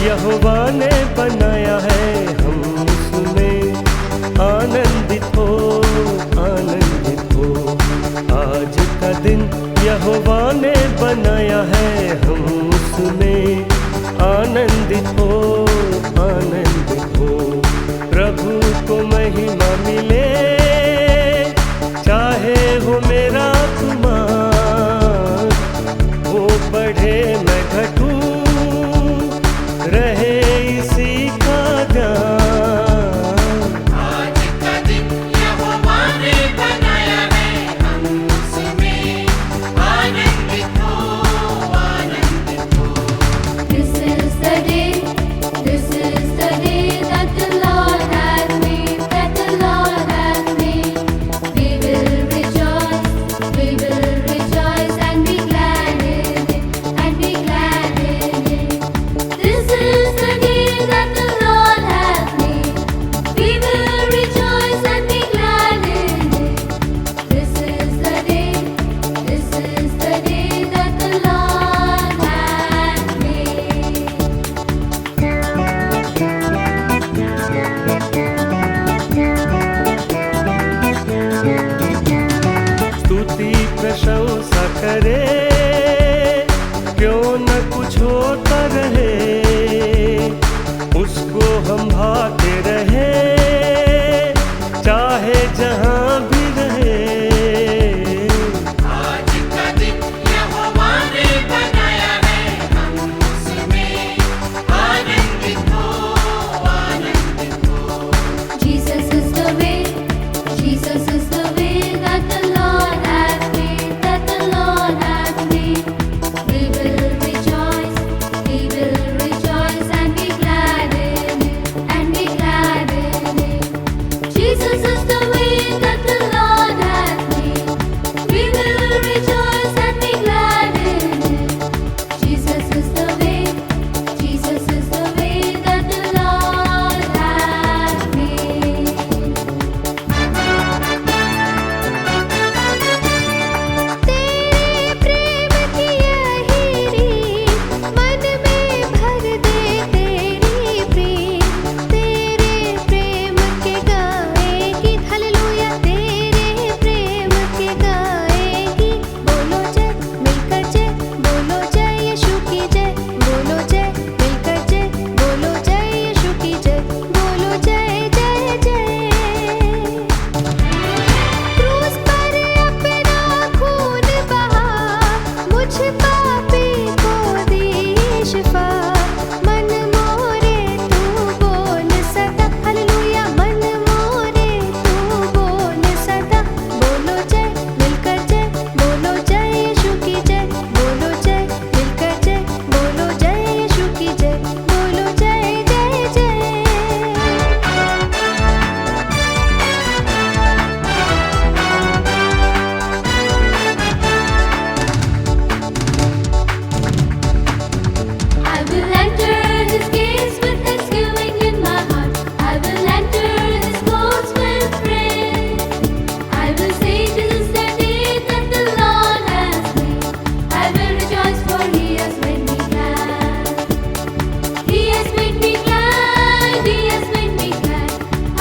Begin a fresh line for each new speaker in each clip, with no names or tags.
यहोवा ने बनाया है, हम उसमें आनंदित हो, आनंदित हो। आज का दिन यहोवा ने बनाया है, हम उसमें आनंदित हो, आनंदित हो। प्रभु को महिमा मिले, चाहे हो मेरा कुमार, वो बढ़े मैं घटूं, रहे इसी का ध्यान।
आज का दिन यहोवा ने बनाया है, हम उसमें आनंदित हो, आनंदित हो।
This is the day that the Lord has made, that the Lord has made. We will rejoice and be glad in it, and be glad in it. This is the day that the Lord has made. We will rejoice and be glad in it. This is the day that the Lord has made.
स्तुति प्रशंसा करे, क्यों न कुछ होता रहे, उसको हम भाते रहे, चाहे जहाँ भी रहे।
आज का दिन यहोवा ने बनाया है, हम उसमें आनंदित हो, आनंदित हो।
Jesus is the way that the Lord has made, that the Lord has made. We will rejoice and be glad in it, and be glad in it. Jesus is the way that the Lord has made. We will rejoice and be glad in it. Jesus is the way that the Lord has made. तेरे प्रेम की यही रीत मन में भर दे, तेरी प्रेम, तेरे प्रेम के गाएगी हालेलुया, तेरे प्रेम के गाएगी। बोलो जय मिलकर जय, बोलो जय यीशु की जय, बोलो जय मिलकर जय, बोलो जय यीशु की जय, बोलो जय जय जय। क्रूस पर अपना खून बहा, मुझ पापी को दी शिफा। मन मोरे तू बोल सदा हालेलुया, मन मोरे तू बोल सदा। बोलो जय मिलकर जय, बोलो जय यीशु की जय, बोलो जय मिलकर जय, बोलो जय यीशु की जय, बोलो जय जय जय। I will enter his gates with thanksgiving in my heart. I will enter his courts with praise. I will say this is the day that the Lord has made. I will rejoice for he has made me glad. He has made me glad, he has made me glad.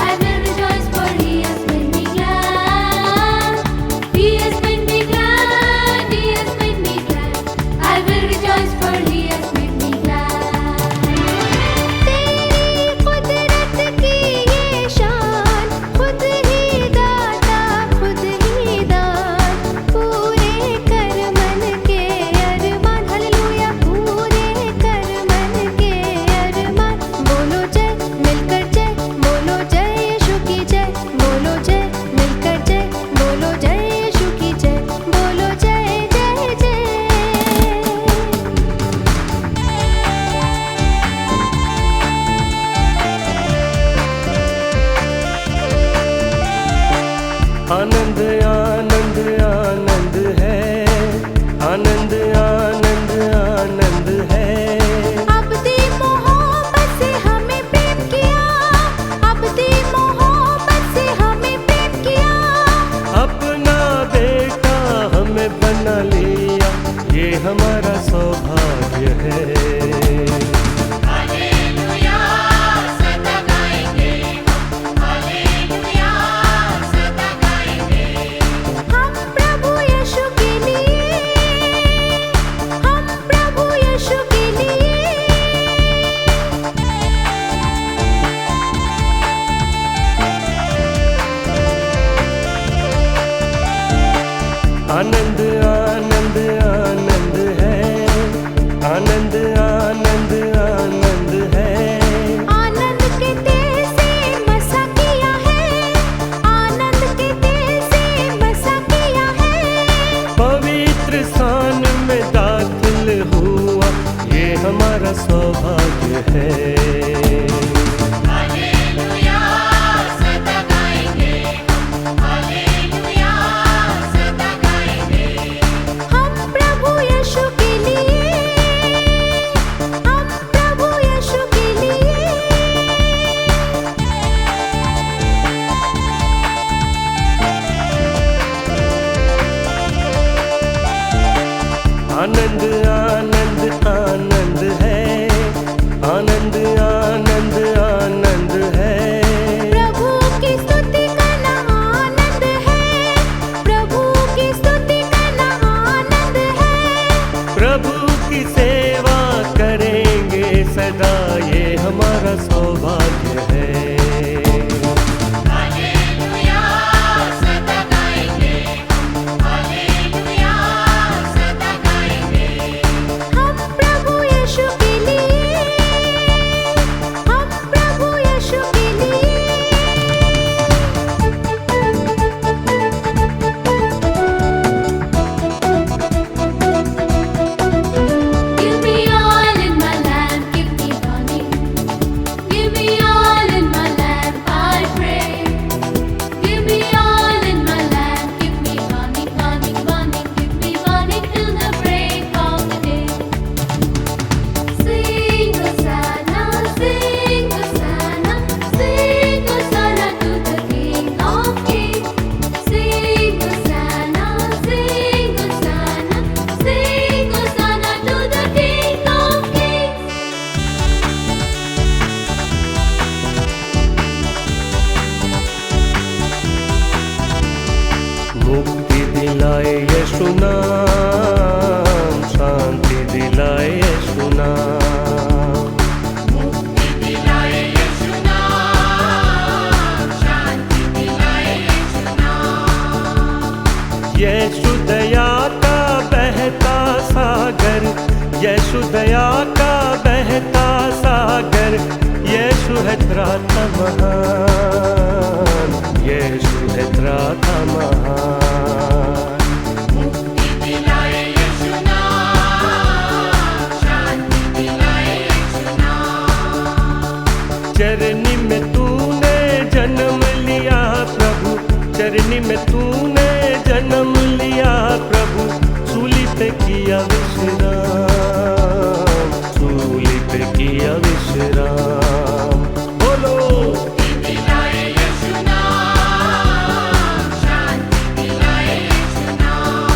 I will rejoice for he has made me glad. He has made me glad, he has made me glad. I will rejoice for he has made me glad. तेरी कुदरत की ये शान, खुद ही दाता खुद ही दान, पूरे कर मन के अरमान हालेलुया, पूरे कर मन के अरमान। बोलो जय मिलकर जय, बोलो जय यीशु की जय, बोलो जय मिलकर जय, बोलो जय यीशु की जय, बोलो जय जय जय।
आनंद आनंद आनंद है, आनंद आनंद आनंद है।
अबदी मोहब्बत से हमें प्रेम किया, अबदी मोहब्बत से हमें प्रेम किया।
अपना बेटा हमें बना लिया, ये हमारा सौभाग्य है।
हालेलुया।
सौभाग्य है।
हालेलुया सदा गाएंगे हम, हालेलुया सदा गाएंगे।
हम प्रभु यीशु के लिए, हम प्रभु यीशु के लिए।
आनंद आनंद आनंद है, आनंद आनंद आनंद है।
प्रभु की स्तुति करना आनंद है, प्रभु की स्तुति करना आनंद है।
प्रभु की सेवा करेंगे सदा, ये हमारा सौभाग्य है।
हालेलुया सदा गाएंगे हम, हालेलुया सदा गाएंगे।
हम प्रभु यीशु के लिए, हम प्रभु यीशु के लिए। Give me all in my lamp, give me burning. Give me all in my lamp, I pray. Give me all in my lamp, give me burning, burning, burning. Give me burning till the break of the day. Sing Hosanna, sing Hosanna, sing Hosanna to the King of Kings. Sing Hosanna, sing Hosanna, sing Hosanna to the King of Kings.
मुक्ति दिलाए यीशु नाम, शांति दिलाए यीशु नाम।
मुक्ति दिलाए यीशु नाम, शांति दिलाए यीशु नाम।
यीशु दया का बहता सागर, यीशु दया का बहता सागर। यीशु है त्राता महान, यीशु है त्राता महान।
मुक्ति दिलाए यीशु नाम, शांति दिलाए यीशु नाम।
चरनी में तूने जन्म लिया प्रभु, चरनी में तूने जन्म लिया प्रभु। सूली पे किया विश्राम, सूली पे किया विश्राम। बोलो
मुक्ति दिलाए यीशु नाम, शांति दिलाए यीशु नाम।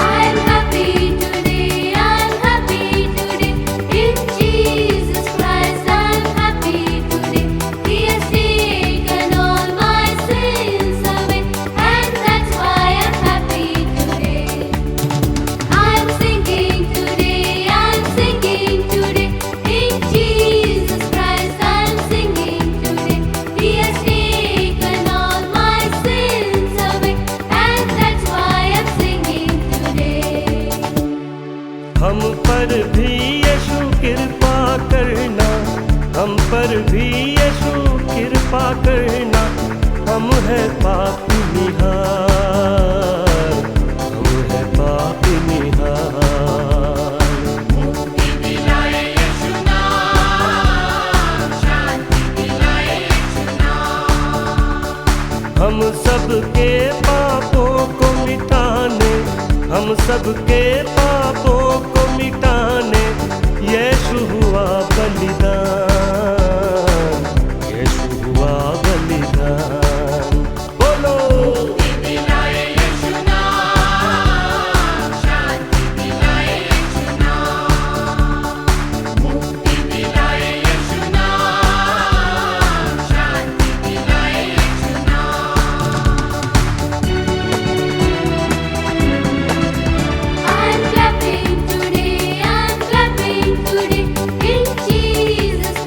I'm happy today, I'm happy today. In Jesus Christ I'm happy today. He has taken all my sins away, and that's why I'm happy today. I'm singing today, I'm singing today. In Jesus Christ I'm singing today. He has taken all my sins away, and that's why I'm singing today.
हम पर भी यीशु कृपा करना, हम पर भी यीशु कृपा करना। हम है पापी निहार, हम है पापी निहार।
मुक्ति दिलाए यीशु नाम, शांति दिलाए यीशु नाम।
हम सबके पापों को मिटाने, हम सबके पापों को मिटाने। यीशु हुआ बलिदान, यीशु हुआ बलिदान। बोलो
मुक्ति दिलाए यीशु नाम, शांति दिलाए यीशु नाम। मुक्ति दिलाए यीशु नाम, शांति दिलाए यीशु नाम।
I'm clapping today, I'm clapping today. In Jesus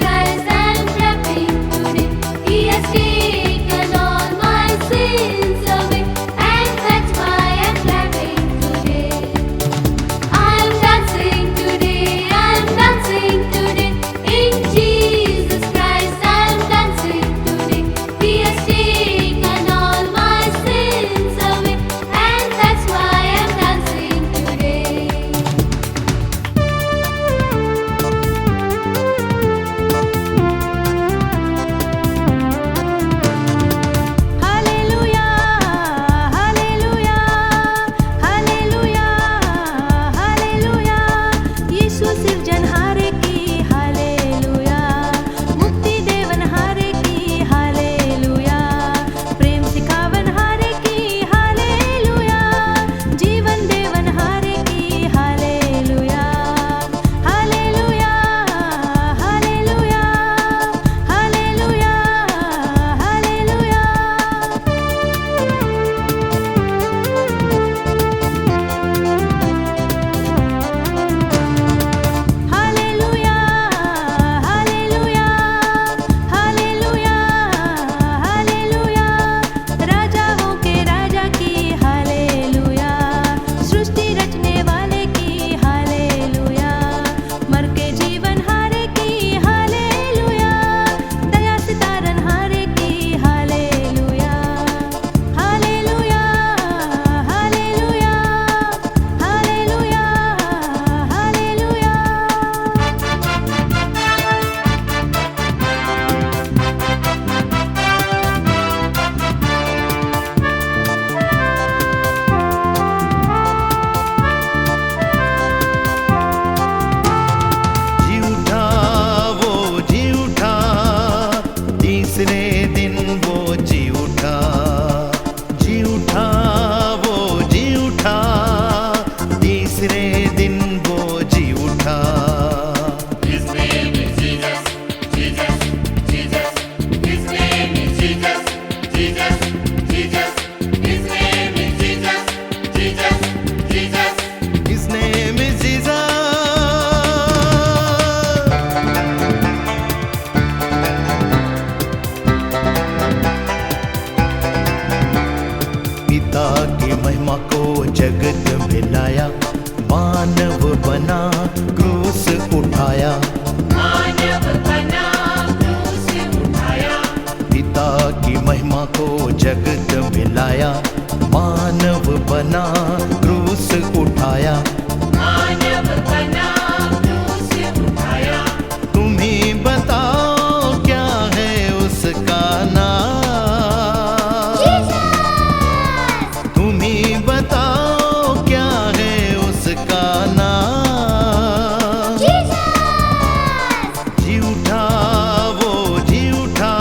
मानव बना क्रूस उठाया,
मानव बना क्रूस उठाया,
पिता की महिमा को जगत मिलाया। मानव बना क्रूस उठाया,
मानव बना क्रूस उठाया।
तुम ही बताओ क्या है उसका नाम, तुम ही बताओ क्या है उसका नाम। जी उठा वो जी उठा,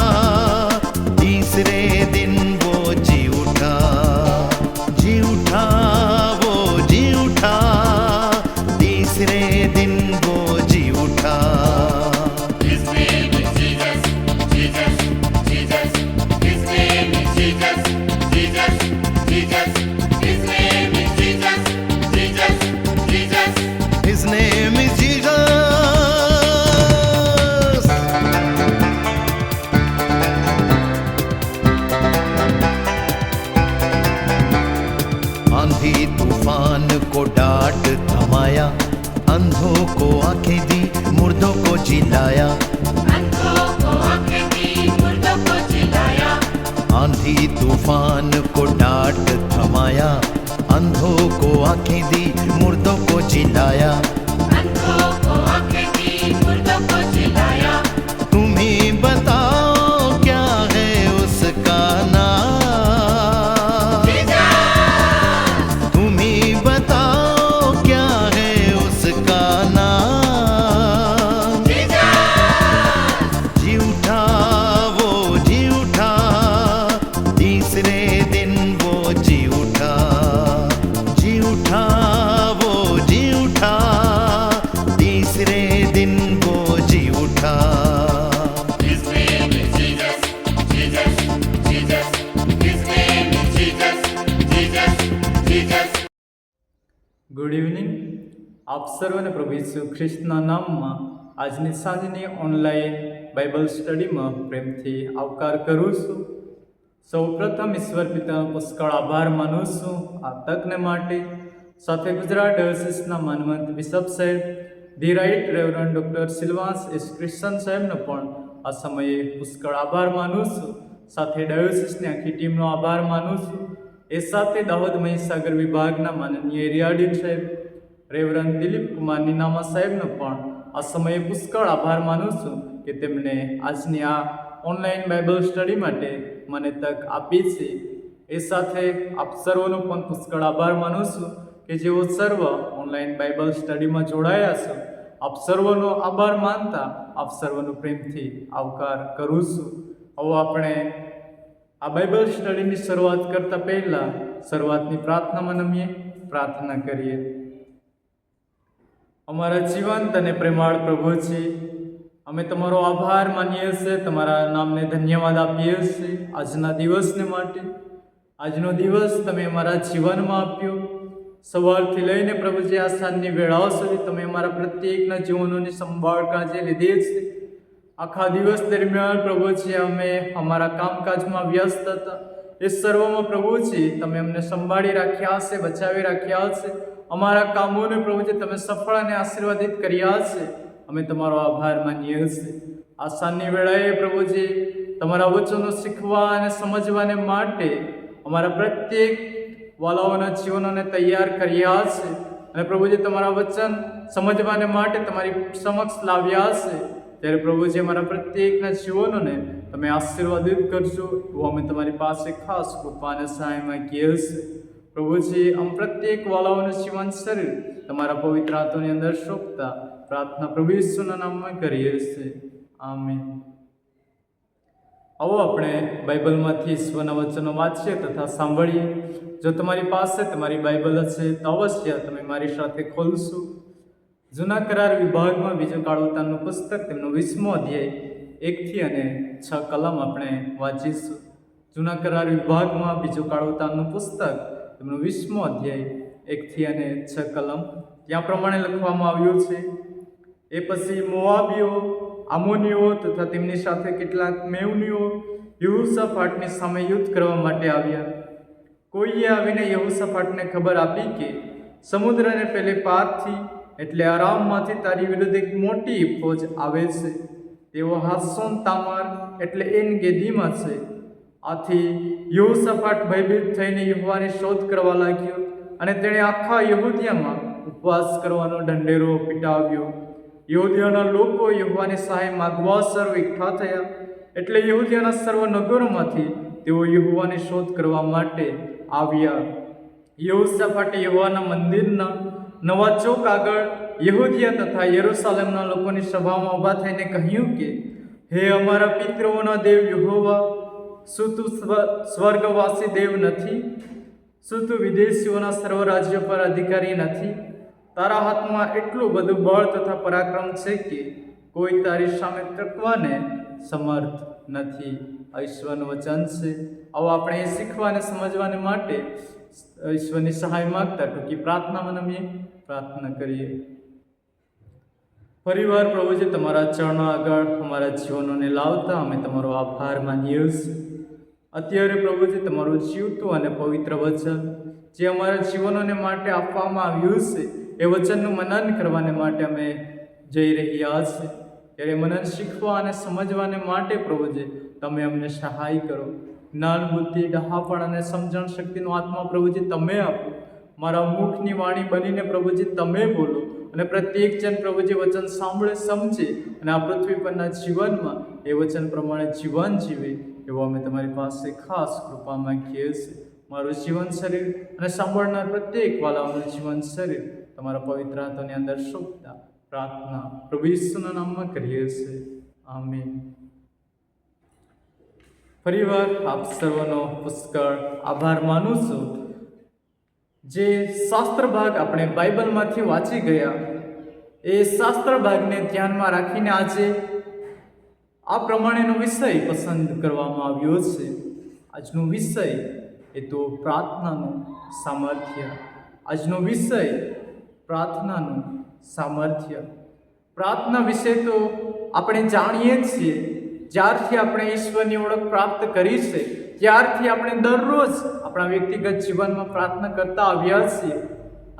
तीसरे दिन वो जी उठा। जी उठा वो जी उठा, तीसरे दिन वो जी उठा।
His name is Jesus, Jesus, Jesus. His name is Jesus, Jesus, Jesus. His name is Jesus, Jesus, Jesus.
His name is Jesus. आंधी तूफान को डांट थमाया, अंधों को आंखें दी, मुर्दों को जिलाया।
अंधों को आंखें दी, मुर्दों को जिलाया।
आंधी तूफान को डांट थमाया, अंधों को आंखें दी, मुर्दों को जिलाया।
अंधों को आंखें दी, मुर्दों को जिलाया।
तुम ही बताओ क्या है उसका नाम, तुम ही बताओ क्या है उसका नाम। जी उठा वो जी उठा, तीसरे दिन वो जी उठा। जी उठा वो जी उठा, तीसरे दिन वो जी उठा।
His name is Jesus, Jesus, Jesus. His name is Jesus, Jesus, Jesus.
Good evening. આપ સર્વને પ્રભુ ઈસુ ખ્રિસ્તના નામમાં આજની સાંજની ઓનલાઈન બાઇબલ સ્ટડીમાં પ્રેમથી આવકાર કરું છું. સૌ પ્રથમ ઈશ્વર પિતાનો પુષ્કળ આભાર માનું છું આ તકને માટે. સાથે ગુજરાત ડાયોસીસના માનવંત બિશપ સાહેબ, the right reverend doctor Silvas S Christian સાહેબનો પણ આ સમયે પુષ્કળ આભાર માનું છું. સાથે ડાયોસીસની આખી ટીમનો આભાર માનું છું. એ સાથે દાહોદ મહીસાગર વિભાગના માનનીય એરિયાડીન સાહેબ, રેવરન્ડ દિલીપ કુમાર નીનામા સાહેબનો પણ આ સમયે પુષ્કળ આભાર માનું છું કે તેમણે આજની આ ઓનલાઈન બાઇબલ સ્ટડી માટે મને તક આપી છે. એ સાથે આપ સર્વનો પણ પુષ્કળ આભાર માનું છું કે જેઓ સર્વ ઓનલાઈન બાઇબલ સ્ટડીમાં જોડાયા છો. આપ સર્વનો આભાર માનતા આપ સર્વનો પ્રેમથી આવકાર કરું છું. હવે આપણે આ બાઇબલ સ્ટડીની શરૂઆત કરતા પહેલા શરૂઆતની પ્રાર્થનામાં નમીએ, પ્રાર્થના કરીએ. અમારા જીવંત અને પ્રેમાળ પ્રભુ છે, અમે તમારો આભાર માનીએ છીએ, તમારા નામને ધન્યવાદ આપીએ છીએ આજના દિવસને માટે. આજનો દિવસ તમે અમારા જીવનમાં આપ્યો. સવારથી લઈને પ્રભુજી આ સાંજની વેળાઓ સુધી તમે અમારા પ્રત્યેકના જીવનોની સંભાળ કાળજી લીધી છે. આખા દિવસ દરમિયાન પ્રભુજી અમે અમારા કામકાજમાં વ્યસ્ત હતા. એ સર્વમાં પ્રભુજી તમે અમને સંભાળી રાખ્યા છે, બચાવી રાખ્યા છે. અમારા કામોને પ્રભુજી તમે સફળ અને આશીર્વાદિત કર્યા છે. અમે તમારો આભાર માનીએ છીએ. આ સાંજની વેળાએ પ્રભુજી તમારા વચનો શીખવા અને સમજવાને માટે અમારા પ્રત્યેક વાલાઓના જીવનોને તૈયાર કર્યા છે. અને પ્રભુજી તમારા વચન સમજવાને માટે તમારી સમક્ષ લાવ્યા છે. ત્યારે પ્રભુજી અમારા પ્રત્યેકના જીવનોને તમે આશીર્વાદિત કરજો એવું અમે તમારી પાસે ખાસ કૃપા અને સહાય માંગીએ છીએ. પ્રભુજી આમ પ્રત્યેક વાલાઓનું જીવન શરીર તમારા પવિત્ર હાથોની અંદર શોભતા પ્રાર્થના પ્રભુ ઈસુના નામમાં કરીએ છીએ. આમીન. આવો આપણે બાઇબલમાંથી ઈશ્વરના વચનો વાંચીએ તથા સાંભળીએ. જો તમારી પાસે તમારી બાઇબલ હશે તો અવશ્ય તમે મારી સાથે ખોલશો. જૂના કરાર વિભાગમાં બીજો કાળવતાનું પુસ્તક તેમનો 20મો અધ્યાય 1 અને 6 કલમ આપણે વાંચીશું. જૂના કરાર વિભાગમાં બીજો કાળવતાનું પુસ્તક તેમનો 20મો અધ્યાય 1 અને 6 કલમ ત્યાં પ્રમાણે લખવામાં આવ્યું છે. એ પછી મોઆબીઓ, આમોનીઓ તથા તેમની સાથે કેટલાક મેઉનીઓ યહોશાફાટની સામે યુદ્ધ કરવા માટે આવ્યા. કોઈએ આવીને યહોશાફાટને ખબર આપી કે સમુદ્રને પેલે પારથી એટલે આરામમાંથી તારી વિરુદ્ધ એક મોટી ફોજ આવે છે. તેઓ હાસોન તામાર એટલે એન ગેદીમાં છે. આથી યહોશાફાટ ભયભીત થઈને યહોવાની શોધ કરવા લાગ્યો અને તેણે આખા યહૂદિયામાં ઉપવાસ કરવાનો ઢંઢેરો પીટાવ્યો. યહૂદિયાના લોકો યહોવાની સહાય માગવા સર્વ એકઠા થયા. એટલે યહૂદિયાના સર્વ નગરોમાંથી તેઓ યહોવાની શોધ કરવા માટે આવ્યા. યહોશાફાટે યહોવાના મંદિરના નવા ચોક આગળ યહૂદિયા તથા યરૂશાલેમના લોકોની સભામાં ઊભા થઈને કહ્યું કે, હે અમારા પિતૃઓના દેવ યહોવા, શું તું સ્વર્ગવાસી દેવ નથી? શું તું વિદેશીઓના સર્વ રાજ્યો પર અધિકારી નથી? તારા હાથમાં એટલું બધું બળ તથા પરાક્રમ છે કે કોઈ તારી સામે ટકવાને સમર્થ નથી. આ ઈશ્વરનું વચન છે. આવો આપણે એ શીખવા અને સમજવાને માટે ઈશ્વરની સહાય માગતા ટૂંકી પ્રાર્થનામાં અમે પ્રાર્થના કરીએ. ફરીવાર પ્રભુજી તમારા ચરણો આગળ અમારા જીવનોને લાવતા અમે તમારો આભાર માનીએ છીએ. અત્યારે પ્રભુજી તમારું જીવતું અને પવિત્ર વચન જે અમારા જીવનોને માટે આપવામાં આવ્યું છે એ વચનનું મનન કરવાને માટે અમે જઈ રહ્યા છીએ. ત્યારે મનન શીખવા અને સમજવાને માટે પ્રભુજી તમે અમને સહાય કરો. જ્ઞાન, બુદ્ધિ, ડહાપણ અને સમજણ શક્તિનો આત્મા પ્રભુજી તમે આપો. મારા મુખની વાણી બનીને પ્રભુજી તમે બોલો અને પ્રત્યેક જન પ્રભુજી વચન સાંભળે, સમજે અને આ પૃથ્વી પરના જીવનમાં એ વચન પ્રમાણે જીવન જીવે એવો અમે તમારી પાસે ખાસ કૃપા માંગીએ છીએ. મારું જીવન શરીર અને સાંભળનાર પ્રત્યેક વાલાઓનું જીવન શરીર તમારા પવિત્ર હાથોની અંદર સોંપતા પ્રાર્થના પ્રભુ ઈસુના નામમાં કરીએ છીએ. આમીન. ફરીવાર આપ સર્વનો પુષ્કળ આભાર માનું છું. જે શાસ્ત્ર ભાગ આપણે બાઇબલમાંથી વાંચી ગયા એ શાસ્ત્ર ભાગને ધ્યાનમાં રાખીને આજે આ પ્રમાણેનો વિષય પસંદ કરવામાં આવ્યો છે. આજનો વિષય એ તો પ્રાર્થનાનું સામર્થ્ય. આજનો વિષય પ્રાર્થનાનું સામર્થ્ય. પ્રાર્થના વિશે તો આપણે જાણીએ છીએ. જ્યારથી આપણે ઈશ્વરની ઓળખ પ્રાપ્ત કરી છે ત્યારથી આપણે દરરોજ આપણા વ્યક્તિગત જીવનમાં પ્રાર્થના કરતા આવ્યા છીએ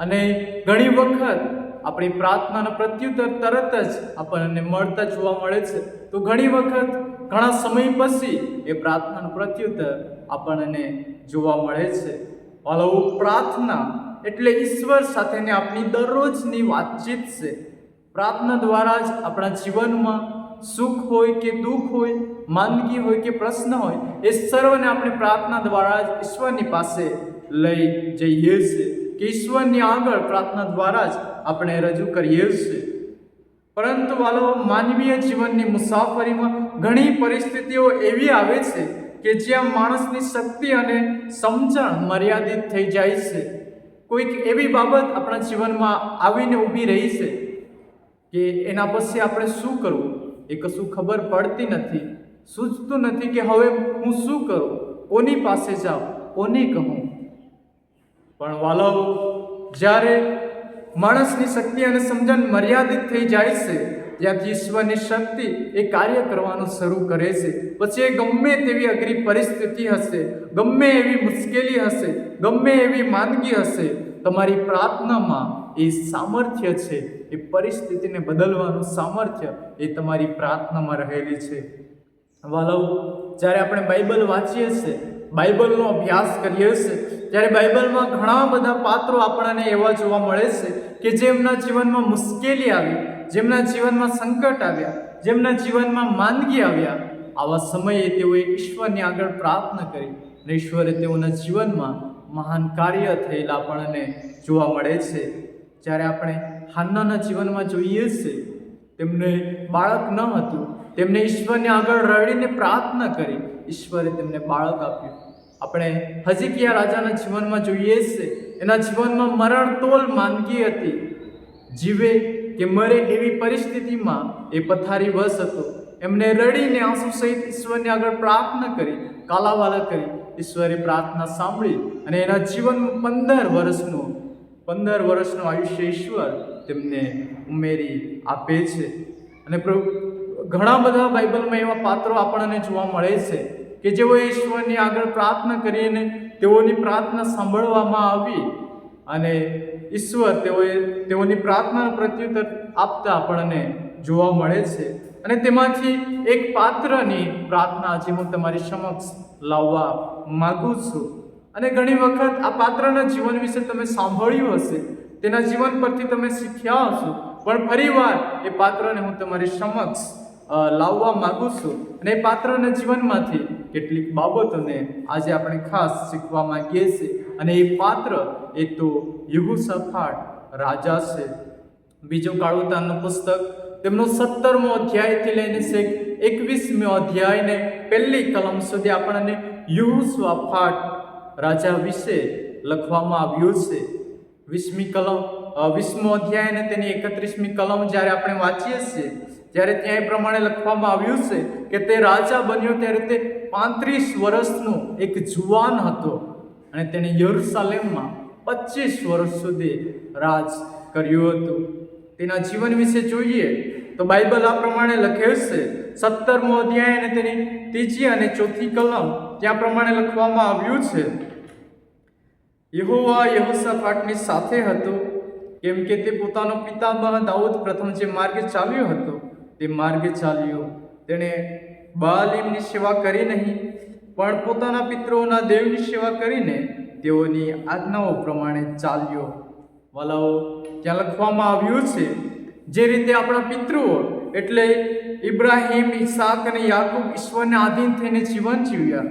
અને ઘણી વખત આપણી પ્રાર્થનાનો પ્રત્યુત્તર તરત જ આપણને મળતા જોવા મળે છે. તો ઘણી વખત ઘણા સમય પછી એ પ્રાર્થનાનો પ્રત્યુત્તર આપણને જોવા મળે છે. વાલાઓ, પ્રાર્થના એટલે ઈશ્વર સાથેની આપણી દરરોજની વાતચીત છે. પ્રાર્થના દ્વારા જ આપણા જીવનમાં સુખ હોય કે દુઃખ હોય, માંદગી હોય કે પ્રશ્ન હોય, એ સર્વને આપણે પ્રાર્થના દ્વારા જ ઈશ્વરની પાસે લઈ જઈએ છીએ કે ઈશ્વરની આગળ પ્રાર્થના દ્વારા જ આપણે રજૂ કરીએ છીએ. પરંતુ વાલો, માનવીય જીવનની મુસાફરીમાં ઘણી પરિસ્થિતિઓ એવી આવે છે કે જ્યાં માણસની શક્તિ અને સમજણ મર્યાદિત થઈ જાય છે. કોઈક એવી બાબત આપણા જીવનમાં આવીને ઊભી રહી છે કે એના પછી આપણે શું કરવું એ કશું ખબર પડતી નથી. સૂચતું નથી કે હવે હું શું કરું, કોની પાસે જાઉં, કોને કહું. પણ વાલાઓ, જ્યારે માણસની શક્તિ અને સમજણ મર્યાદિત થઈ જાય છે ત્યાંથી ઈશ્વરની શક્તિ એ કાર્ય કરવાનું શરૂ કરે છે. પછી એ ગમે તેવી અઘરી પરિસ્થિતિ હશે, ગમે એવી મુશ્કેલી હશે, ગમે એવી માંદગી હશે, તમારી પ્રાર્થનામાં એ સામર્થ્ય છે. એ પરિસ્થિતિને બદલવાનું સામર્થ્ય એ તમારી પ્રાર્થનામાં રહેલી છે. વાલાઓ, જ્યારે આપણે બાઇબલ વાંચીએ છીએ, બાઇબલનો અભ્યાસ કરીએ છીએ, ત્યારે બાઇબલમાં ઘણા બધા પાત્રો આપણને એવા જોવા મળે છે કે જેમના જીવનમાં મુશ્કેલી આવી, જેમના જીવનમાં સંકટ આવ્યા, જેમના જીવનમાં માંદગી આવ્યા, આવા સમયે તેઓએ ઈશ્વરની આગળ પ્રાર્થના કરી અને ઈશ્વરે તેઓના જીવનમાં મહાન કાર્ય થયેલા આપણને જોવા મળે છે. જ્યારે આપણે હાન્નાના જીવનમાં જોઈએ છે, તેમને બાળક ન હતું, તેમને ઈશ્વરની આગળ રડીને પ્રાર્થના કરી, ઈશ્વરે તેમને બાળક આપ્યું. આપણે હજકિયા રાજાના જીવનમાં જોઈએ છે, એના જીવનમાં મરણતોલ માંદગી હતી. જીવે કે મરે એવી પરિસ્થિતિમાં એ પથારી વશ હતો. એમને રડીને આંસુ સહિત ઈશ્વરની આગળ પ્રાર્થના કરી, કાલાવાલા કરી. ઈશ્વરે પ્રાર્થના સાંભળી અને એના જીવનમાં 15 વર્ષનું આયુષ્ય ઈશ્વર તેમને ઉમેરી આપે છે. અને ઘણા બધા બાઇબલમાં એવા પાત્રો આપણને જોવા મળે છે કે જેઓ ઈશ્વરની આગળ પ્રાર્થના કરીને તેઓની પ્રાર્થના સાંભળવામાં આવી અને ઈશ્વર તેઓની પ્રાર્થનાનો પ્રત્યુત્તર આપતા આપણને જોવા મળે છે. અને તેમાંથી એક પાત્રની પ્રાર્થના આજે હું તમારી સમક્ષ લાવવા માગું છું. અને ઘણી વખત આ પાત્રના જીવન વિશે તમે સાંભળ્યું હશે, તેના જીવન પરથી તમે શીખ્યા હશો, પણ ફરીવાર એ પાત્રને હું તમારી સમક્ષ લાવવા માગું છું. અને એ પાત્રના જીવનમાંથી કેટલીક બાબતોને આજે આપણે ખાસ શીખવા માંગીએ છીએ. અને એ પાત્ર એ તો યહોશાફાટ રાજા છે. બીજું કાળુતાનનું પુસ્તક તેમનો 17મો અધ્યાયથી લઈને 21મી અધ્યાયને પહેલી કલમ સુધી આપણને યહોશાફાટ રાજા વિશે લખવામાં આવ્યું છે. 20મો અધ્યાય અને તેની 31મી કલમ જ્યારે આપણે વાંચીએ છીએ ત્યારે ત્યાં એ પ્રમાણે લખવામાં આવ્યું છે કે તે રાજા બન્યો ત્યારે તે 35 વર્ષનો એક જુવાન હતો અને તેણે યરૂશાલેમમાં 25 વર્ષ સુધી રાજ કર્યું હતું. તેના જીવન વિશે જોઈએ તો બાઇબલ આ પ્રમાણે લખેલ છે. 17મો અધ્યાય અને તેની 3જી અને 4થી કલમ ત્યાં પ્રમાણે લખવામાં આવ્યું છે, યહોવા યહોશાફાટની સાથે હતો, કેમ કે તે પોતાનો પિતામહ દાઉદ પ્રથમ જે માર્ગે ચાલ્યો હતો તે માર્ગે ચાલ્યો. તેણે બાલીમની સેવા કરી નહીં, પણ પોતાના પિતૃઓના દેવની સેવા કરીને તેઓની આજ્ઞાઓ પ્રમાણે ચાલ્યો. વાલાઓ, ત્યાં લખવામાં આવ્યું છે જે રીતે આપણા પિતૃઓ એટલે ઇબ્રાહિમ, ઈસાક અને યાકૂબ ઈશ્વરને આધીન થઈને જીવન જીવ્યા,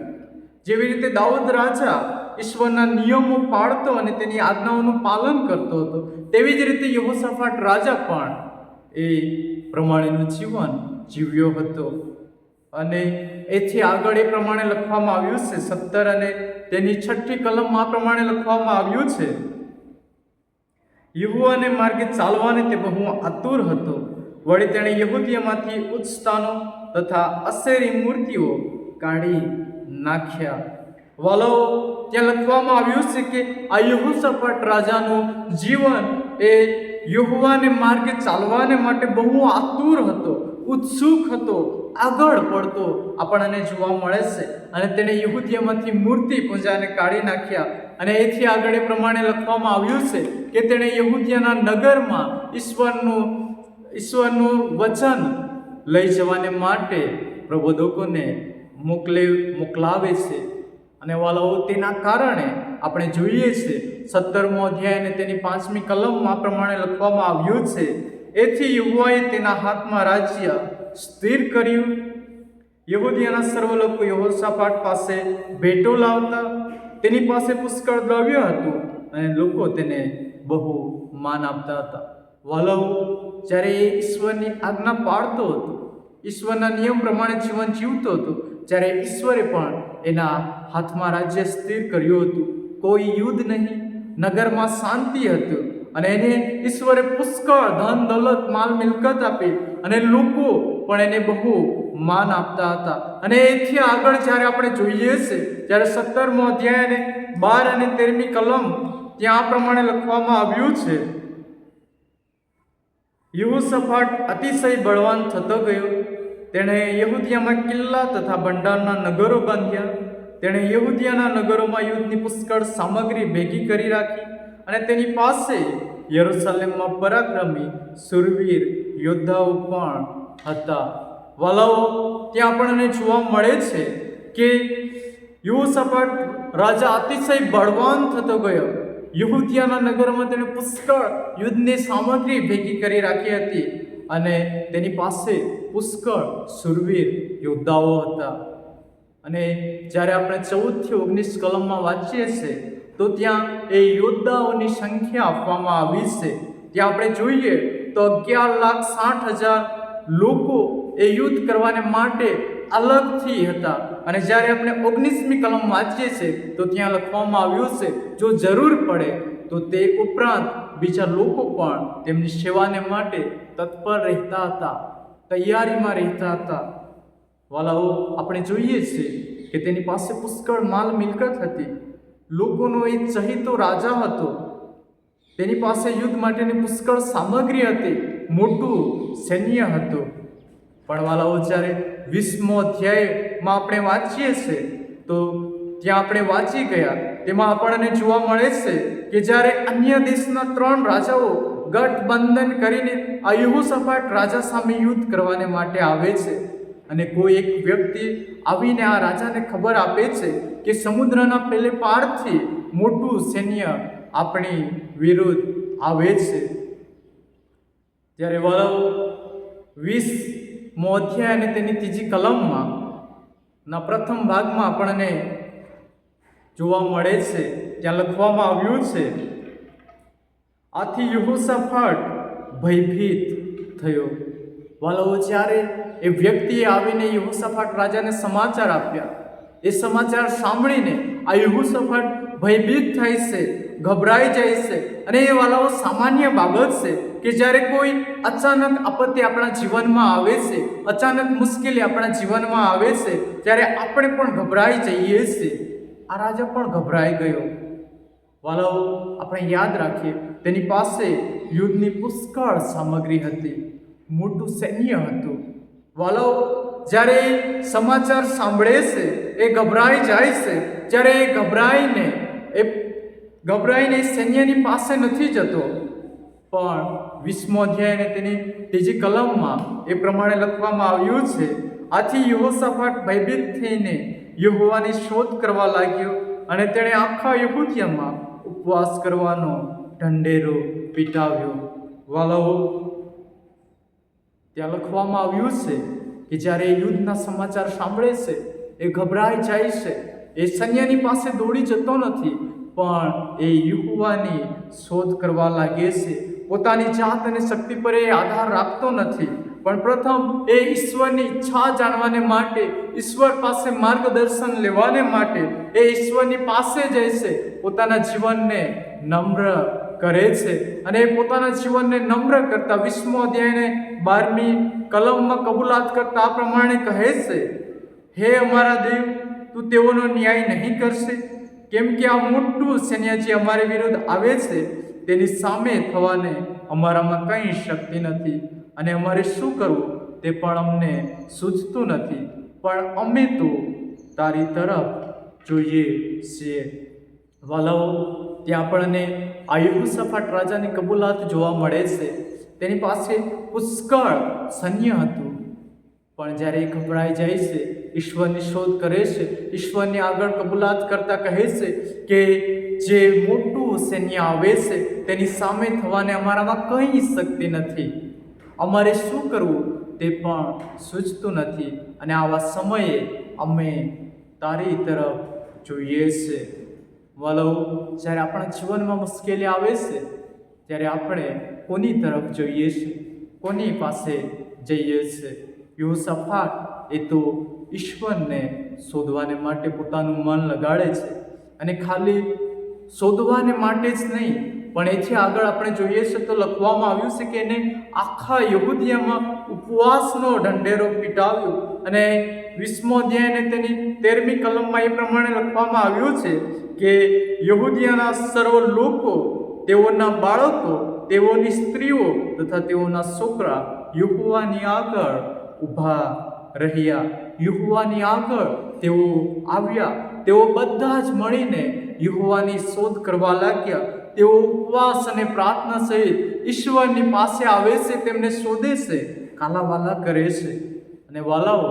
જેવી રીતે દાઉદ રાજા ઈશ્વરના નિયમો પાળતો અને તેની આજ્ઞાઓનું પાલન કરતો હતો, તેવી જ રીતે યહોશાફાટ રાજા પણ એ પ્રમાણેનું જીવન જીવ્યો હતો. અને એથી આગળ એ પ્રમાણે લખવામાં આવ્યું છે. 17 અને તેની 6ઠી કલમમાં આ પ્રમાણે લખવામાં આવ્યું છે, યહોવાને માર્ગે ચાલવાને તે બહુ આતુર હતો. વળી તેણે યહૂદીયામાંથી ઉચ્ચ સ્થાનો તથા અશેરી મૂર્તિઓ કાઢી નાખ્યા. વાલાઓ, ત્યાં લખવામાં આવ્યું છે કે આ યહોશાફાટ રાજાનું જીવન એ યહોવાને માર્ગે ચાલવાને માટે બહુ આતુર હતો, ઉત્સુક હતો, આગળ પડતો આપણને જોવા મળે છે. અને તેણે યહૂદીયામાંથી મૂર્તિ પૂજાને કાઢી નાખ્યા. અને એથી આગળ એ પ્રમાણે લખવામાં આવ્યું છે કે તેણે યહૂદીયાના નગરમાં ઈશ્વરનું વચન લઈ જવાને માટે પ્રબોધકોને મોકલાવે છે. અને વાલાઓ, તેના કારણે આપણે જોઈએ છે 17મો અધ્યાય અને તેની 5મી કલમમાં પ્રમાણે લખવામાં આવ્યું છે, એથી યહોવાએ તેના હાથમાં રાજ્ય સ્થિર કર્યું. યહૂદીયાના સર્વ લોકો યહોશાફાટ પાસે ભેટો લાવતા, તેની પાસે પુષ્કળ દ્રવ્ય હતું અને લોકો તેને બહુ માન આપતા હતા. વાલાઓ, જ્યારે એ ઈશ્વરની આજ્ઞા પાળતો હતો, ઈશ્વરના નિયમ પ્રમાણે જીવન જીવતો હતો, જ્યારે ઈશ્વરે પણ એના હાથમાં રાજ્ય સ્થિર કર્યું હતું. કોઈ યુદ્ધ નહીં, નગરમાં શાંતિ હતું અને એને ઈશ્વરે પુષ્કળ ધન દોલત માલ મિલકત આપી અને લોકો પણ એને બહુ માન આપતા હતા. અને એથી આગળ જ્યારે આપણે જોઈએ છે, જ્યારે 17મો અધ્યાય અને 12 અને 13મી કલમ ત્યાં આ પ્રમાણે લખવામાં આવ્યું છે, યહોશાફાટ અતિશય બળવાન થતો ગયો. તેણે યહૂદીયામાં કિલ્લા તથા ભંડારના નગરો બાંધ્યા. તેણે યહૂદીયાના નગરોમાં યુદ્ધની પુષ્કળ સામગ્રી ભેગી કરી રાખી અને તેની પાસે યરૂશાલેમમાં પરાક્રમી સુરવીર યોદ્ધાઓ પણ હતા. વાલાઓ, ત્યાં આપણને જોવા મળે છે કે યહોશાફાટ રાજા અતિશય બળવાન થતો ગયો. યહૂદીયાના નગરમાં તેણે પુષ્કળ યુદ્ધની સામગ્રી ભેગી કરી રાખી હતી અને તેની પાસે પુષ્કળ સુરવીર યોદ્ધાઓ હતા. અને જ્યારે આપણે 14 થી 19 કલમમાં વાંચીએ છીએ તો ત્યાં એ યોદ્ધાઓની સંખ્યા આપવામાં આવી છે. ત્યાં આપણે જોઈએ તો 11,60,000 લોકો એ યુદ્ધ કરવાને માટે અલગથી હતા. અને જ્યારે આપણે 19મી કલમ વાંચીએ છીએ તો ત્યાં લખવામાં આવ્યું છે, જો જરૂર પડે તો તે ઉપરાંત બીજા લોકો પણ તેમની સેવાને માટે તત્પર રહેતા હતા, તૈયારીમાં રહેતા હતા. વાલાઓ, આપણે જોઈએ છીએ કે તેની પાસે પુષ્કળ માલ મિલકત હતી. લોકોનો એક ચહીતો રાજા હતો. તેની પાસે યુદ્ધ માટેની પુષ્કળ સામગ્રી હતી, મોટું સૈન્ય હતું. પણ વાલાઓ, જ્યારે 20મો અધ્યાયમાં આપણે વાંચીએ છીએ તો ત્યાં આપણે વાંચી ગયા તેમાં આપણને જોવા મળે છે કે જ્યારે અન્ય દેશના 3 રાજાઓ ગઠબંધન કરીને આ યહોશાફાટ રાજા સામે યુદ્ધ કરવાને માટે આવે છે અને કોઈ એક વ્યક્તિ આવીને આ રાજાને ખબર આપે છે કે સમુદ્રના પેલે પારથી મોટું સૈન્ય આપણી વિરુદ્ધ આવે છે. ત્યારે વાળાઓ 20મો અધ્યાય અને તેની 3જી કલમમાં ના પ્રથમ ભાગમાં આપણને જોવા મળે છે. ત્યાં લખવામાં આવ્યું છે, આથી યહોશાફાટ ભયભીત થયો. વાલાઓ, જ્યારે એ વ્યક્તિએ આવીને યહોશાફાટ રાજાને સમાચાર આપ્યા, એ સમાચાર સાંભળીને આ યહોશાફાટ ભયભીત થાય છે, ગભરાઈ જાય છે. અને એ વાલાઓ સામાન્ય બાબત છે કે જ્યારે કોઈ અચાનક આપત્તિ આપણા જીવનમાં આવે છે, અચાનક મુશ્કેલી આપણા જીવનમાં આવે છે, ત્યારે આપણે પણ ગભરાઈ જઈએ છીએ. આ રાજા પણ ગભરાઈ ગયો. વાલાઓ, આપણે યાદ રાખીએ, તેની પાસે યુદ્ધની પુષ્કળ સામગ્રી હતી, મોટું સૈન્ય હતું. વાલાઓ, જ્યારે સમાચાર સાંભળે છે એ ગભરાઈ જાય છે. જ્યારે એ ગભરાઈને સૈન્યની પાસે નથી જતો, પણ 20મો અધ્યાય અને તેની 3જી કલમમાં એ પ્રમાણે લખવામાં આવ્યું છે, આથી યહોશાફાટ ભયભીત થઈને યહોવાની શોધ કરવા લાગ્યો અને તેણે આખા યહૂદિયામાં ઉપવાસ કરવાનો ઢંઢેરો પીટાવ્યો. વાલાઓ, ત્યાં લખવામાં આવ્યું છે કે જ્યારે એ યુદ્ધના સમાચાર સાંભળે છે એ ગભરાઈ જાય છે. એ સૈન્યની પાસે દોડી જતો નથી, પણ એ યહોવાની શોધ કરવા લાગે છે. પોતાની જાત અને શક્તિ પર એ આધાર રાખતો નથી, પણ પ્રથમ એ ઈશ્વરની ઈચ્છા જાણવાને માટે, ઈશ્વર પાસે માર્ગદર્શન લેવાને માટે એ ઈશ્વરની પાસે જાય છે. પોતાના જીવનને નમ્ર કરે છે અને એ પોતાના જીવનને નમ્ર કરતા 20મો અધ્યાયને 12મી કલમમાં કબૂલાત કરતા આ પ્રમાણે કહે છે, હે અમારા દેવ, તું તેઓનો ન્યાય નહીં કરશે? કેમ કે આ મોટું સૈન્ય જે અમારી વિરુદ્ધ આવે છે તેની સામે થવાને અમારામાં કંઈ શક્તિ નથી, અને અમારે શું કરવું તે પણ અમને સૂઝતું નથી. પણ અમે તો તારી તરફ જોઈએ છીએ. વાલાઓ, ત્યાં આપણને આ યહોશાફાટ રાજાની કબૂલાત જોવા મળે છે. તેની પાસે પુષ્કળ સૈન્ય હતું, પણ જ્યારે એ ગભરાઈ જાય છે, ઈશ્વરની શોધ કરે છે, ઈશ્વરની આગળ કબૂલાત કરતા કહે છે કે જે મોટું સૈન્ય આવે છે તેની સામે થવાને અમારામાં કંઈ શક્તિ નથી, અમારે શું કરવું તે પણ સૂઝતું નથી, અને આવા સમયે અમે તારી તરફ જોઈએ છે. વાલો, જ્યારે આપણા જીવનમાં મુશ્કેલી આવે છે ત્યારે આપણે કોની તરફ જોઈએ છીએ, કોની પાસે જઈએ છીએ? યહોશાફાટ એ તો ઈશ્વરને શોધવાને માટે પોતાનું મન લગાડે છે, અને ખાલી શોધવાને માટે જ નહીં, પણ એથી આગળ આપણે જોઈએ છે તો લખવામાં આવ્યું છે કે એને આખા યહૂદિયામાં ઉપવાસનો ઢંઢેરો પીટાવ્યો. અને 20મો અધ્યાય અને તેની 13મી કલમમાં એ પ્રમાણે લખવામાં આવ્યું છે કે યહૂદિયાના સર્વ લોકો, તેઓના બાળકો, તેઓની સ્ત્રીઓ તથા તેઓના છોકરા યહોવાની આગળ ઊભા રહ્યા. યહોવાની આગળ તેઓ આવ્યા. તેઓ બધા જ મળીને યહોવાની શોધ કરવા લાગ્યા. તેઓ ઉપવાસ અને પ્રાર્થના સહિત ઈશ્વરની પાસે આવે છે, તેમને શોધે છે, કાલાવાલા કરે છે. અને વાલાઓ,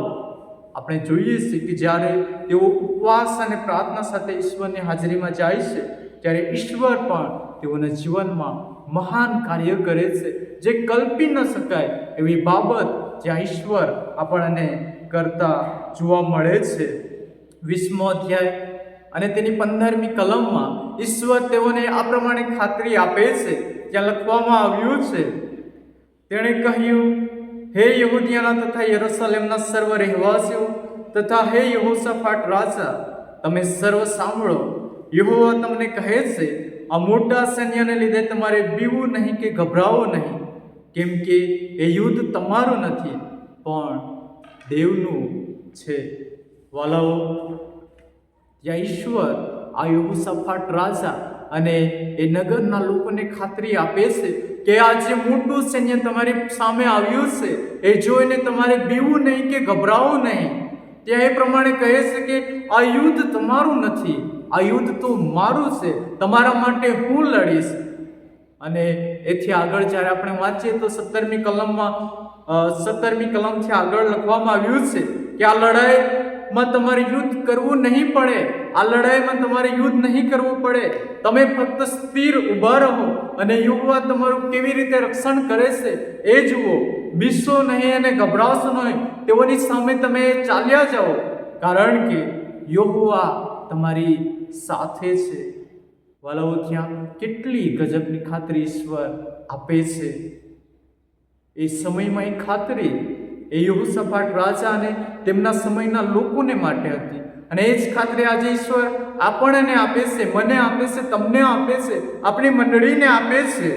આપણે જોઈએ છીએ કે જ્યારે તેઓ ઉપવાસ અને પ્રાર્થના સાથે ઈશ્વરની હાજરીમાં જાય છે ત્યારે ઈશ્વર પણ તેઓના જીવનમાં મહાન કાર્ય કરે છે, જે કલ્પી ન શકાય એવી બાબત જ્યાં ઈશ્વર આપણને કરતા જોવા મળે છે. 20મો અધ્યાય અને તેની 15મી કલમમાં ઈશ્વર તેઓને આ પ્રમાણે ખાતરી આપે છે. ત્યાં લખવામાં આવ્યું છે, તેણે કહ્યું, હે યહૂદિયાના તથા યરૂશલેમના સર્વ રહેવાસીઓ તથા હે યહોશાફાટ રાજા, તમે સર્વ સાંભળો. યહોવા તમને કહે છે, આ મોટા સૈન્યને લીધે તમારે બીવું નહીં કે ગભરાવો નહીં, કેમ કે એ યુદ્ધ તમારું નથી પણ દેવનું છે. વાલાઓ, ત્યાં ઈશ્વર આ યહોશાફાટ રાજા અને એ નગરના લોકોને ખાતરી આપે છે કે આ જે મોટું સૈન્ય તમારી સામે આવ્યું છે એ જોઈને તમારે બીવું નહીં કે ગભરાવું નહીં, ત્યાં એ પ્રમાણે કહે છે કે આ યુદ્ધ તમારું નથી, આ યુદ્ધ તો મારું છે, તમારા માટે હું લડીશ. અને એથી આગળ જ્યારે આપણે વાંચીએ તો 17મી કલમથી આગળ લખવામાં આવ્યું છે કે આ લડાઈમાં તમારે યુદ્ધ કરવું નહીં પડે, આ લડાઈમાં તમારે યુદ્ધ નહીં કરવું પડે, તમે ફક્ત સ્થિર ઊભા રહો અને યહોવા તમારું કેવી રીતે રક્ષણ કરે છે એ જુઓ. બીસો નહીં અને ગભરાશો નહીં, તેઓની સામે તમે ચાલ્યા જાઓ, કારણ કે યહોવા તમારી સાથે છે. વાલાઓ, ત્યાં કેટલી ગજબની ખાતરી ઈશ્વર આપે છે. એ સમયમાં એ ખાતરી એ યહોશાફાટ રાજા અને તેમના સમયના લોકોને માટે હતી, અને એ જ ખાતરી આજે ઈશ્વર આપણને આપે છે, મને આપે છે, તમને આપે છે, આપણી મંડળીને આપે છે.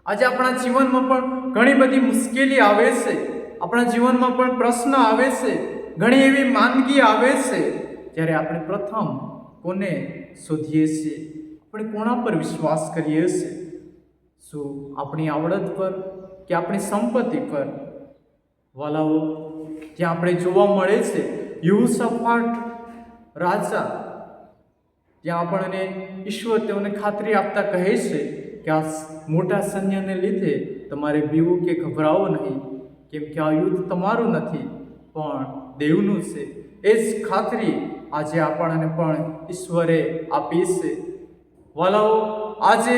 આજે આપણા જીવનમાં પણ ઘણી બધી મુશ્કેલી આવે છે, આપણા જીવનમાં પણ પ્રશ્ન આવે છે, ઘણી એવી માંદગી આવે છે. જ્યારે આપણે પ્રથમ કોને શોધીએ છીએ? આપણે કોના પર વિશ્વાસ કરીએ છીએ? શું આપણી આવડત પર કે આપણી સંપત્તિ પર? વાલાઓ, ત્યાં આપણે જોવા મળે છે યહોશાફાટ રાજા, ત્યાં આપણને ઈશ્વર તેઓને ખાતરી આપતા કહે છે કે આ મોટા સૈન્યને લીધે તમારે બીવું કે ગભરાવો નહીં, કેમ કે આ યુદ્ધ તમારું નથી પણ દેવનું છે. એ જ ખાતરી આજે આપણને પણ ઈશ્વરે આપી છે. વાલાઓ, આજે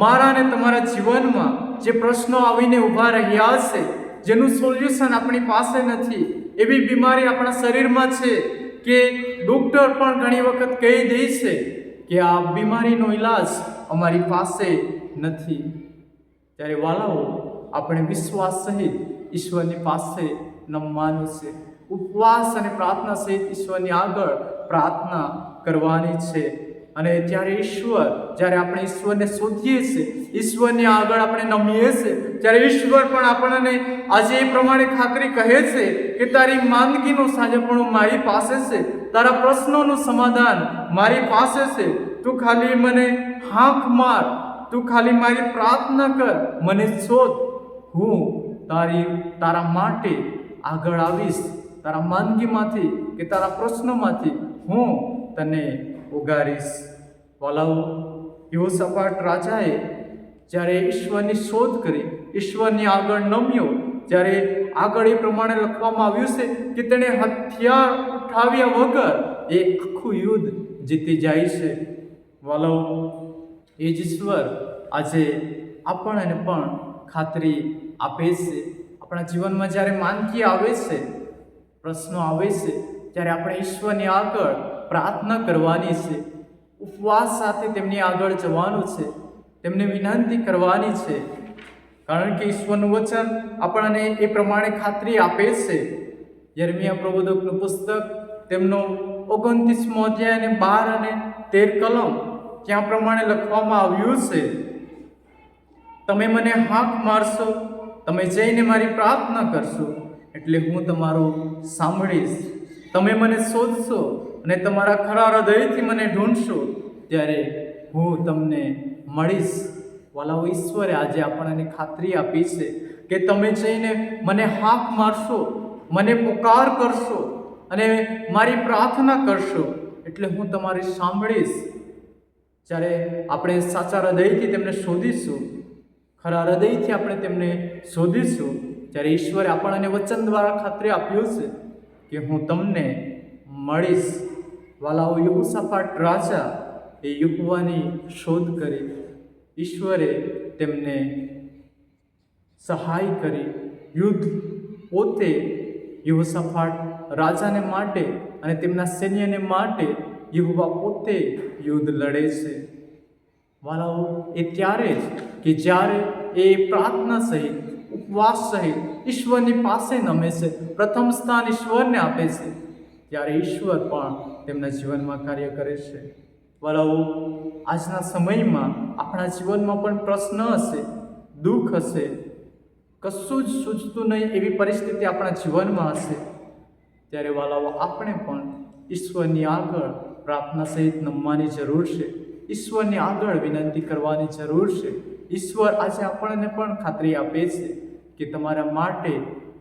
મારા અને તમારા જીવનમાં જે પ્રશ્નો આવીને ઊભા રહ્યા છે, જેનું સોલ્યુશન આપણી પાસે નથી, એવી બીમારી આપણા શરીરમાં છે કે ડૉક્ટર પણ ઘણી વખત કહી દે છે કે આ બીમારીનો ઈલાજ અમારી પાસે નથી. ત્યારે વાલાઓ, આપણે વિશ્વાસ સહિત ઈશ્વરની પાસે નમવાનું છે, ઉપવાસ અને પ્રાર્થના સહિત ઈશ્વરની આગળ પ્રાર્થના કરવાની છે. અને ત્યારે ઈશ્વર, જ્યારે આપણે ઈશ્વરને શોધીએ છીએ, ઈશ્વરની આગળ આપણે નમીએ છીએ, ત્યારે ઈશ્વર પણ આપણને આજે એ પ્રમાણે ખાતરી કહે છે કે તારી માંદગીનું સાજેપણું મારી પાસે છે, તારા પ્રશ્નોનું સમાધાન મારી પાસે છે. તું ખાલી મને હાંક માર, તું ખાલી મારી પ્રાર્થના કર, મને શોધ, હું તારા માટે આગળ આવીશ, તારા માંદગીમાંથી કે તારા પ્રશ્નોમાંથી હું તને ઉગારીશ. વાલાઓ, યહોશાફાટ રાજાએ જ્યારે ઈશ્વરની શોધ કરી, ઈશ્વરની આગળ નમ્યો, જ્યારે આગળ એ પ્રમાણે લખવામાં આવ્યું છે કે તેણે હથિયાર ઉઠાવ્યા વગર એ આખું યુદ્ધ જીતી જાય છે. વાલાઓ, એ જ ઈશ્વર આજે આપણને પણ ખાતરી આપે છે. આપણા જીવનમાં જ્યારે માંદગી આવે છે, પ્રશ્નો આવે છે, ત્યારે આપણે ઈશ્વરની આગળ પ્રાર્થના કરવાની છે, ઉપવાસ સાથે તેમની આગળ જવાનું છે, તેમને વિનંતી કરવાની છે, કારણ કે ઈશ્વરનું વચન આપણને એ પ્રમાણે ખાતરી આપે છે. યર્મિયા પ્રબોધકનું પુસ્તક તેમનો 29મો અધ્યાય અને 12 અને 13 કલમ, ત્યાં પ્રમાણે લખવામાં આવ્યું છે, તમે મને હાંક મારશો, તમે જઈને મારી પ્રાર્થના કરશો, એટલે હું તમારું સાંભળીશ. તમે મને શોધશો અને તમારા ખરા હૃદયથી મને ઢૂંઢશો, ત્યારે હું તમને મળીશ. વાલાઓ, ઈશ્વરે આજે આપણને ખાતરી આપી છે કે તમે જઈને મને હાંક મારશો, મને પુકાર કરશો અને મારી પ્રાર્થના કરશો, એટલે હું તમારી સાંભળીશ. જ્યારે આપણે સાચા હૃદયથી તેમને શોધીશું, ખરા હૃદયથી આપણે તેમને શોધીશું, ત્યારે ઈશ્વરે આપણને વચન દ્વારા ખાતરી આપ્યું છે કે હું તમને મળીશ. વાલાઓ, યહોશાફાટ રાજા એ યહોવાની શોધ કરી, ઈશ્વરે તેમને સહાય કરી. યુદ્ધ પોતે યહોશાફાટ રાજાને માટે અને તેમના સૈન્યને માટે યહોવા પોતે યુદ્ધ લડે છે. વાલાઓ, એ ત્યારે જ કે જ્યારે એ પ્રાર્થના સહિત, ઉપવાસ સહિત ઈશ્વરની પાસે નમે છે, પ્રથમ સ્થાન ઈશ્વરને આપે છે, ત્યારે ઈશ્વર પણ તેમના જીવનમાં કાર્ય કરે છે. વાલાઓ, આજના સમયમાં આપણા જીવનમાં પણ પ્રશ્ન હશે, દુઃખ હશે, કશું જ સૂચતું નહીં એવી પરિસ્થિતિ આપણા જીવનમાં હશે, ત્યારે વાલાઓ, આપણે પણ ઈશ્વરની આગળ પ્રાર્થના સહિત નમવાની જરૂર છે, ઈશ્વરની આગળ વિનંતી કરવાની જરૂર છે. ઈશ્વર આજે આપણને પણ ખાતરી આપે છે કે તમારા માટે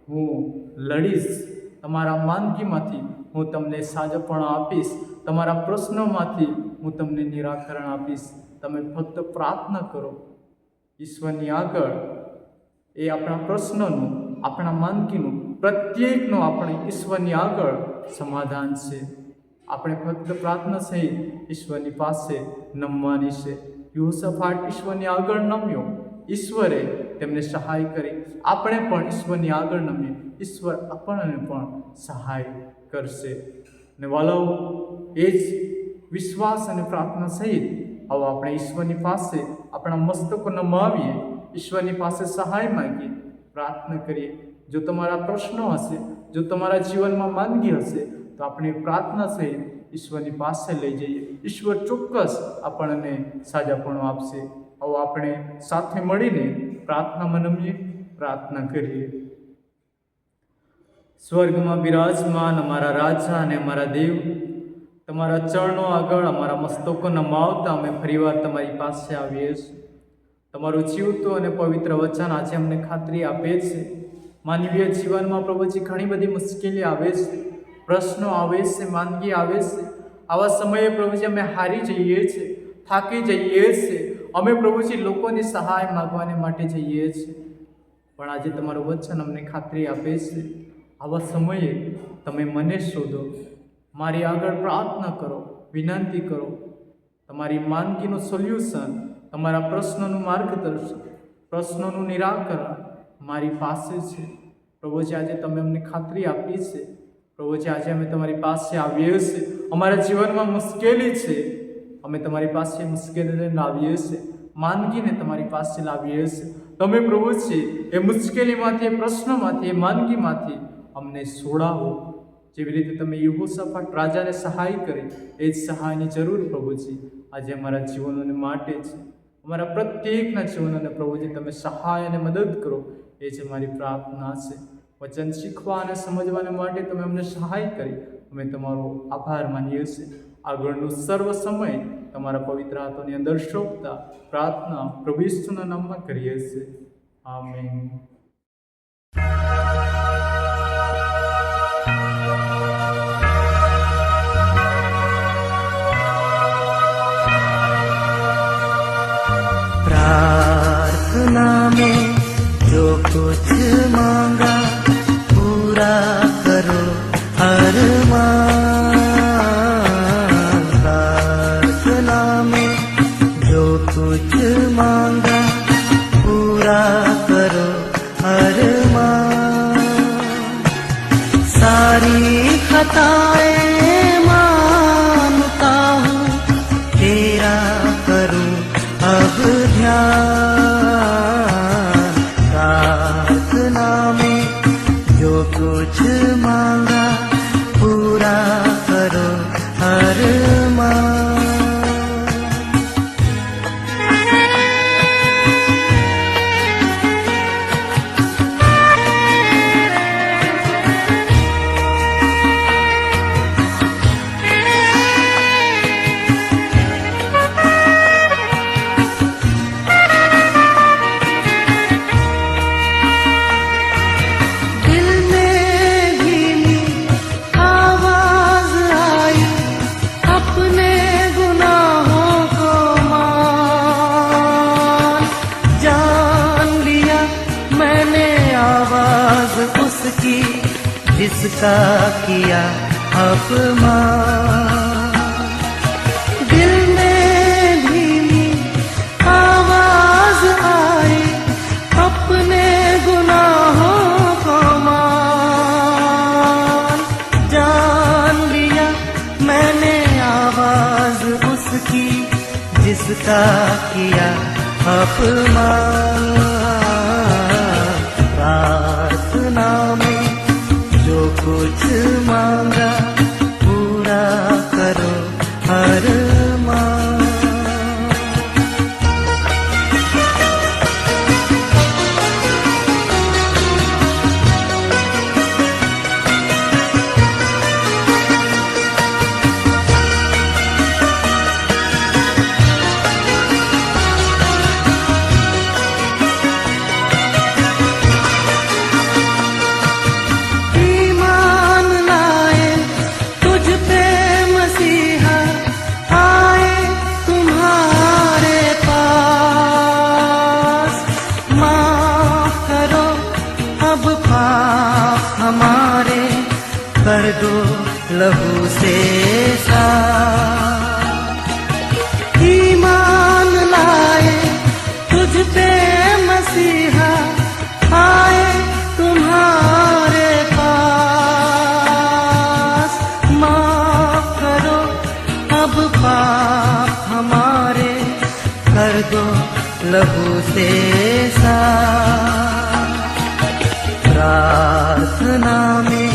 હું લડીશ, તમારા માંદગીમાંથી હું તમને સાજપણું આપીશ, તમારા પ્રશ્નોમાંથી હું તમને નિરાકરણ આપીશ. તમે ફક્ત પ્રાર્થના કરો. ઈશ્વરની આગળ એ આપણા પ્રશ્નોનું, આપણા માંદગીનું, પ્રત્યેકનું આપણે ઈશ્વરની આગળ સમાધાન છે. આપણે ફક્ત પ્રાર્થના સહિત ઈશ્વરની પાસે નમવાની છે. યહોશાફાટ ઈશ્વરની આગળ નમ્યો, ઈશ્વરે તેમને સહાય કરી. આપણે પણ ઈશ્વરની આગળ નમીએ, ઈશ્વર આપણને પણ સહાય કરશે. ને વાલાઓ, એ જ વિશ્વાસ અને પ્રાર્થના સહિત આવો આપણે ઈશ્વરની પાસે આપણા મસ્તકો નમાવીએ, ઈશ્વરની પાસે સહાય માંગીએ, પ્રાર્થના કરીએ. જો તમારા પ્રશ્નો હશે, જો તમારા જીવનમાં માંદગી હશે, તો આપણે પ્રાર્થના સહિત ઈશ્વરની પાસે લઈ જઈએ. ઈશ્વર ચોક્કસ આપણને સાજાપણું આપશે. આવો આપણે સાથે મળીને પ્રાર્થનામાં નમીએ, પ્રાર્થના કરીએ. સ્વર્ગમાં બિરાજમાન અમારા રાજા અને અમારા દેવ, તમારા ચરણો આગળ અમારા મસ્તકો નમાવતા અમે ફરીવાર તમારી પાસે આવીએ છીએ. તમારું જીવતું અને પવિત્ર વચન આજે અમને ખાતરી આપે છે. માનવીય જીવનમાં પ્રભુજી ઘણી બધી મુશ્કેલી આવે છે, પ્રશ્નો આવે છે, માંદગી આવે છે. આવા સમયે પ્રભુજી અમે હારી જઈએ છીએ, થાકી જઈએ છીએ. અમે પ્રભુજી લોકોની સહાય માગવાને માટે જઈએ છીએ. પણ આજે તમારું વચન અમને ખાતરી આપે છે, આવા સમયે તમે મને શોધો, મારી આગળ પ્રાર્થના કરો, વિનંતી કરો. તમારી માંદગીનું સોલ્યુશન, તમારા પ્રશ્નોનું માર્ગદર્શન, પ્રશ્નોનું નિરાકરણ મારી પાસે છે. પ્રભુજી આજે તમે અમને ખાતરી આપી છે. પ્રભુજી આજે અમે તમારી પાસે આવીએ છીએ. અમારા જીવનમાં મુશ્કેલી છે, અમે તમારી પાસે મુશ્કેલીને લાવીએ છીએ, માંદગીને તમારી પાસે લાવીએ છીએ. તમે પ્રભુજી એ મુશ્કેલીમાંથી, એ પ્રશ્નોમાંથી, એ માંદગીમાંથી અમને છોડાવો. જેવી રીતે તમે યહોશાફાટ રાજાને સહાય કરી, એ જ સહાયની જરૂર પ્રભુજી આજે અમારા જીવનોને માટે છે. અમારા પ્રત્યેકના જીવનોને પ્રભુજી તમે સહાય અને મદદ કરો, એ જ અમારી પ્રાર્થના છે. વચન શીખવા અને સમજવાને માટે તમે અમને સહાય કરી. અમે તમારો આભાર માનીએ છીએ. આગળનું સર્વ સમય તમારા પવિત્ર હાથોની અંદર શોભતા પ્રાર્થના પ્રભુ ઈસુના નામમાં કરીએ છીએ. આમેન.
प्रार्थना में जो कुछ मांगा पूरा करो अरमान. प्रार्थना में जो कुछ मांगा पूरा करो अरमान. सारी खताएं मानता हूँ, तेरा करूँ अब ध्यान. प्रार्थना में जो कुछ मांगा पूरा करो अरमान. जिसका किया अपमान. दिल में धीमी आवाज आई, अपने गुनाहों को मान. जान लिया मैंने आवाज उसकी, जिसका किया अपमान. प्रार्थना में जो कुछ मांगा पूरा करो अरमान. ईमान लाए दो लहू से साफ। ईमान लाए तुझ पे मसीहा, आए तुम्हारे पास। माफ करो अब पाप हमारे, कर दो लहू से साफ। प्रार्थना में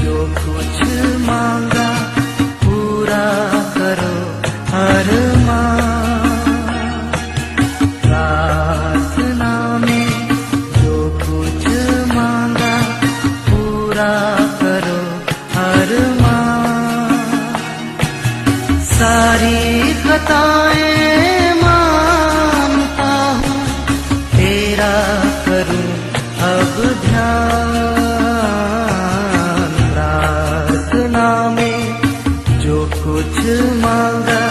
जो कुछ मांगा पूरा करो हर प्रार्थना में जो कुछ मांगा पूरा करो हर सारी खताएं मानता हूँ, तेरा करूँ अब ध्यान। प्रार्थना में जो कुछ मांगा